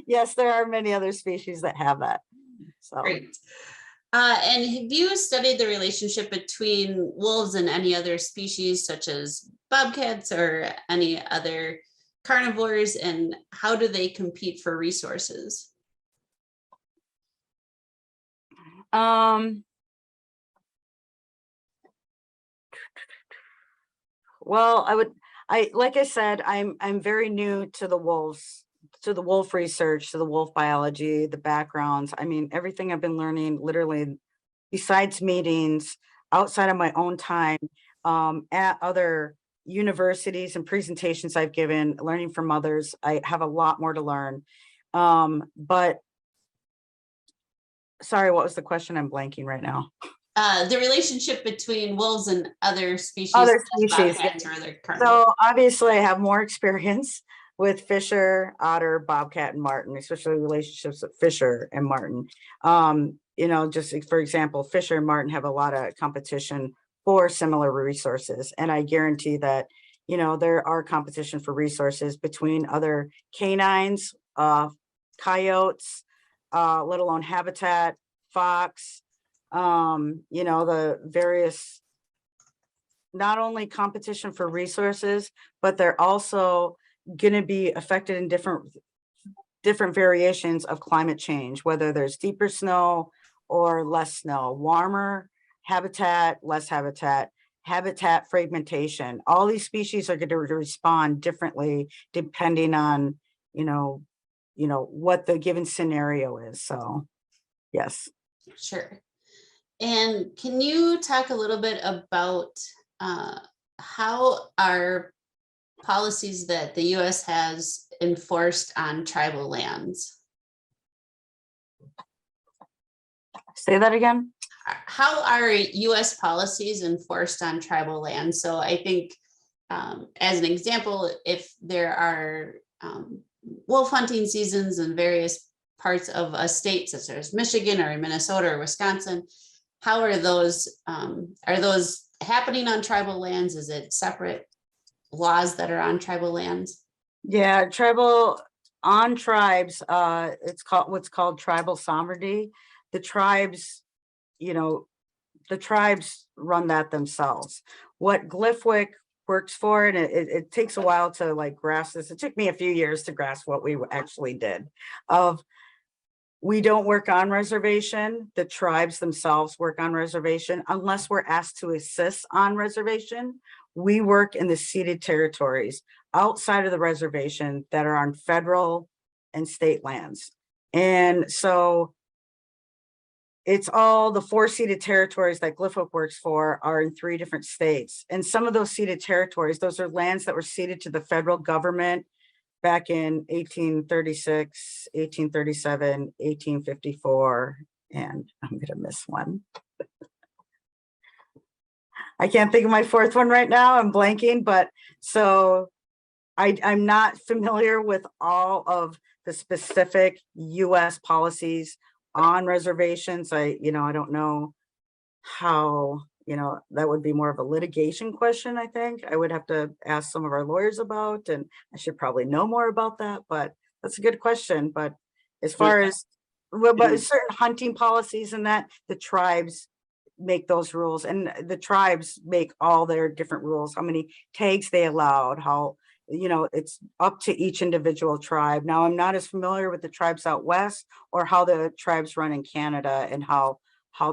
Yes, there are many other species that have that. So Great. And have you studied the relationship between wolves and any other species such as bobcats or any other carnivores, and how do they compete for resources? Well, like I said, I'm very new to the wolves, to the wolf research, to the wolf biology, the backgrounds. I mean, everything I've been learning literally besides meetings, outside of my own time, at other universities and presentations I've given, learning from others. I have a lot more to learn. But sorry, what was the question? I'm blanking right now. The relationship between wolves and other species, bobcats or other carnivores. So obviously I have more experience with fisher, otter, bobcat, and marten, especially relationships with fisher and marten. You know, just for example, fisher and marten have a lot of competition for similar resources. And I guarantee that, you know, there are competition for resources between other canines, coyotes, let alone habitat, fox, you know, the various, not only competition for resources, but they're also going to be affected in different variations of climate change, whether there's deeper snow or less snow, warmer habitat, less habitat, habitat fragmentation. All these species are going to respond differently depending on, you know, what the given scenario is. So, yes. Sure. And can you talk a little bit about how are policies that the U.S. has enforced on tribal lands? Say that again. How are U.S. policies enforced on tribal land? So I think, as an example, if there are wolf hunting seasons in various parts of a state, such as Michigan or Minnesota or Wisconsin, how are those happening on tribal lands? Is it separate laws that are on tribal lands? Yeah, tribal on tribes, it's called what's called tribal sovereignty. The tribes, you know, the tribes run that themselves. What Glyphwick works for, and it takes a while to like grasp this. It took me a few years to grasp what we actually did. We don't work on reservation. The tribes themselves work on reservation unless we're asked to assist on reservation. We work in the ceded territories outside of the reservation that are on federal and state lands. And so it's all the 4 ceded territories that Glyphwick works for are in 3 different states. And some of those ceded territories, those are lands that were ceded to the federal government back in 1836, 1837, 1854, and I'm going to miss one. I can't think of my 4th one right now. I'm blanking, but so I'm not familiar with all of the specific U.S. policies on reservations. I don't know how, that would be more of a litigation question. I think I would have to ask some of our lawyers about, and I should probably know more about that, but that's a good question. But as far as but certain hunting policies and that, the tribes make those rules, and the tribes make all their different rules, how many tags they allowed, how, it's up to each individual tribe. Now, I'm not as familiar with the tribes out west or how the tribes run in Canada and how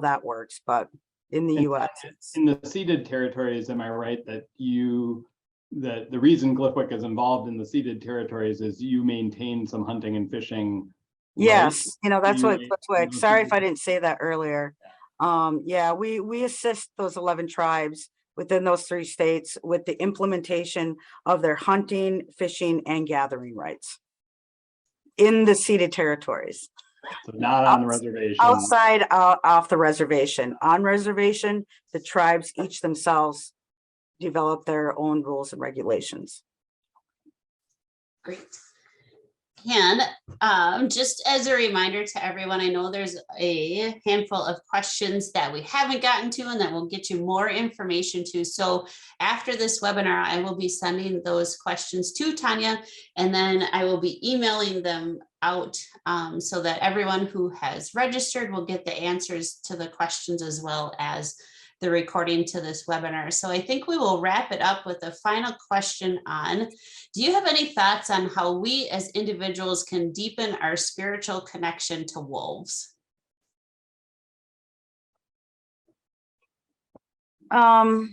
that works, but in the US. In the ceded territories, am I right that the reason Glyphwick is involved in the ceded territories is you maintain some hunting and fishing? Yes, right? that's what Glyphwick. Sorry if I didn't say that earlier. Yeah, we assist those 11 tribes within those 3 states with the implementation of their hunting, fishing, and gathering rights in the ceded territories. So not on the reservation. Outside, off the reservation. On reservation, the tribes each themselves develop their own rules and regulations. Great. And just as a reminder to everyone, I know there's a handful of questions that we haven't gotten to and that we'll get you more information to. So after this webinar, I will be sending those questions to Tanya, and then I will be emailing them out so that everyone who has registered will get the answers to the questions as well as the recording to this webinar. So I think we will wrap it up with a final question on, do you have any thoughts on how we as individuals can deepen our spiritual connection to wolves? I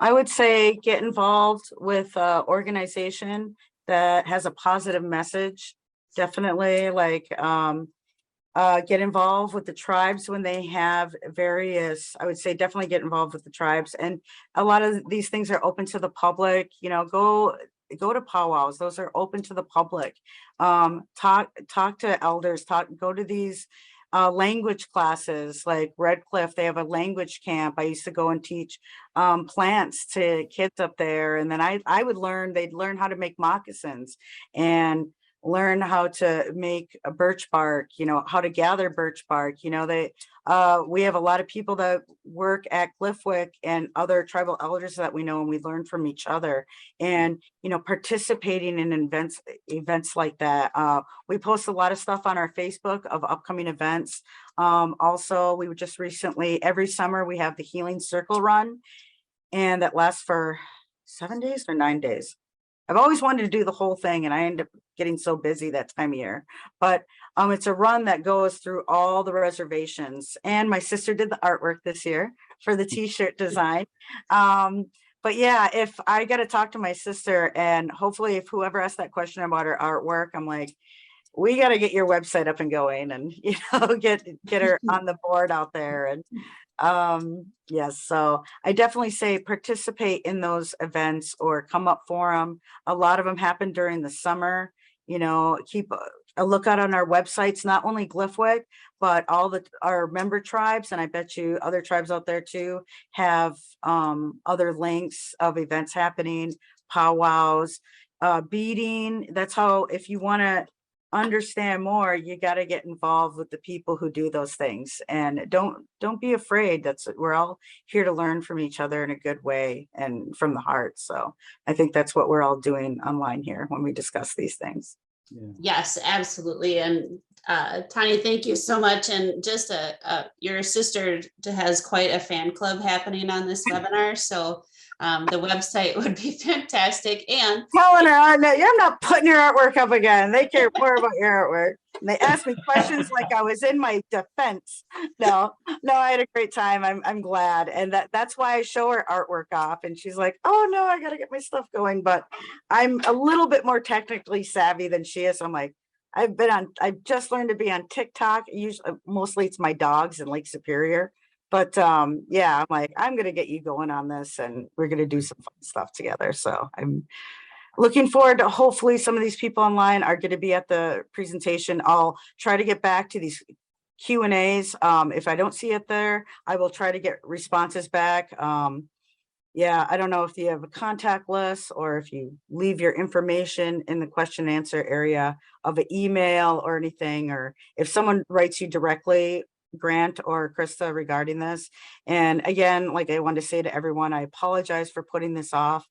would say get involved with an organization that has a positive message. Definitely, like get involved with the tribes when they have various, I would say definitely get involved with the tribes. And a lot of these things are open to the public, you know, go to powwows. Those are open to the public. Talk to elders, go to these language classes like Red Cliff. They have a language camp. I used to go and teach plants to kids up there. And then they'd learn how to make moccasins and learn how to make a birch bark, you know, how to gather birch bark. You know, we have a lot of people that work at Glyphwick and other tribal elders that we know, and we learn from each other. And, you know, participating in events like that. We post a lot of stuff on our Facebook of upcoming events. Also, we just recently, every summer we have the Healing Circle Run, and that lasts for 7 days or 9 days. I've always wanted to do the whole thing, and I end up getting so busy that time of year. But it's a run that goes through all the reservations. And my sister did the artwork this year for the t-shirt design. But yeah, if I got to talk to my sister, and hopefully if whoever asked that question about her artwork, I'm like, we got to get your website up and going, and, you know, get her on the board out there. And yes, so I definitely say participate in those events or come up for them. A lot of them happen during the summer. You know, keep a lookout on our websites, not only Glyphwick, but all our member tribes, and I bet you other tribes out there too have other links of events happening, powwows, beading. That's how, if you want to understand more, you got to get involved with the people who do those things, and don't be afraid. We're all here to learn from each other in a good way and from the heart. So I think that's what we're all doing online here when we discuss these things. Yeah. Yes, absolutely. And Tanya, thank you so much. And just your sister has quite a fan club happening on this webinar. So the website would be fantastic. And telling her, I'm not putting your artwork up again. They care more about your artwork. And they asked me questions like I was in my defense. No, I had a great time. I'm glad. And that's why I show her artwork off. And she's like, oh no, I got to get my stuff going. But I'm a little bit more technically savvy than she is. I'm like, I've just learned to be on TikTok. Usually, mostly it's my dogs in Lake Superior. But yeah, I'm like, I'm going to get you going on this, and we're going to do some fun stuff together. So I'm looking forward to, hopefully some of these people online are going to be at the presentation. I'll try to get back to these Q&As. If I don't see it there, I will try to get responses back. Yeah, I don't know if you have a contact list or if you leave your information in the question and answer area of an email or anything, or if someone writes you directly, Grant or Krista, regarding this. And again, like I wanted to say to everyone, I apologize for putting this off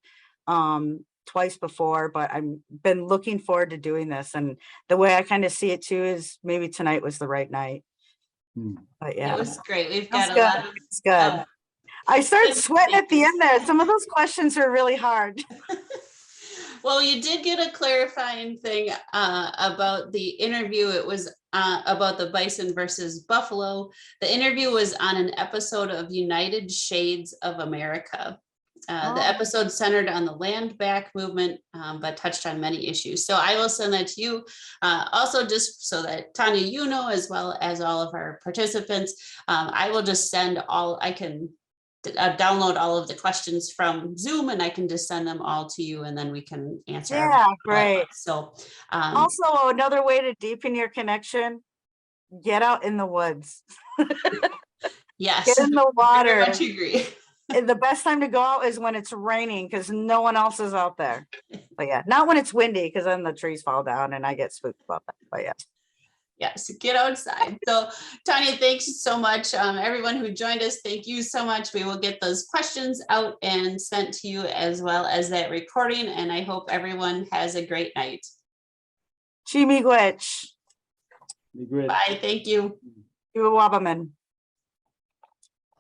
twice before, but I've been looking forward to doing this. And the way I kind of see it too is maybe tonight was the right night. But yeah, it was great. We've got a good. lot of It's good. I started sweating at the end there. Some of those questions are really hard. Well, you did get a clarifying thing about the interview. It was about the bison versus buffalo. The interview was on an episode of United Shades of America. The episode centered on the land back movement, but touched on many issues. So I will send that to you. Also, just so that Tanya, you know, as well as all of our participants, I will just send all, I can download all of the questions from Zoom and I can just send them all to you and then we can answer. Yeah, great. So also another way to deepen your connection, get out in the woods. yes, Get in the water. I very much agree. And the best time to go out is when it's raining because no one else is out there. But yeah, not when it's windy because then the trees fall down and I get spooked about that. But yeah. Yes, get outside. So Tanya, thanks so much. Everyone who joined us, thank you so much. We will get those questions out and sent to you as well as that recording. And I hope everyone has a great night. Miigwech. Be great. Bye, thank you. You Wabaman.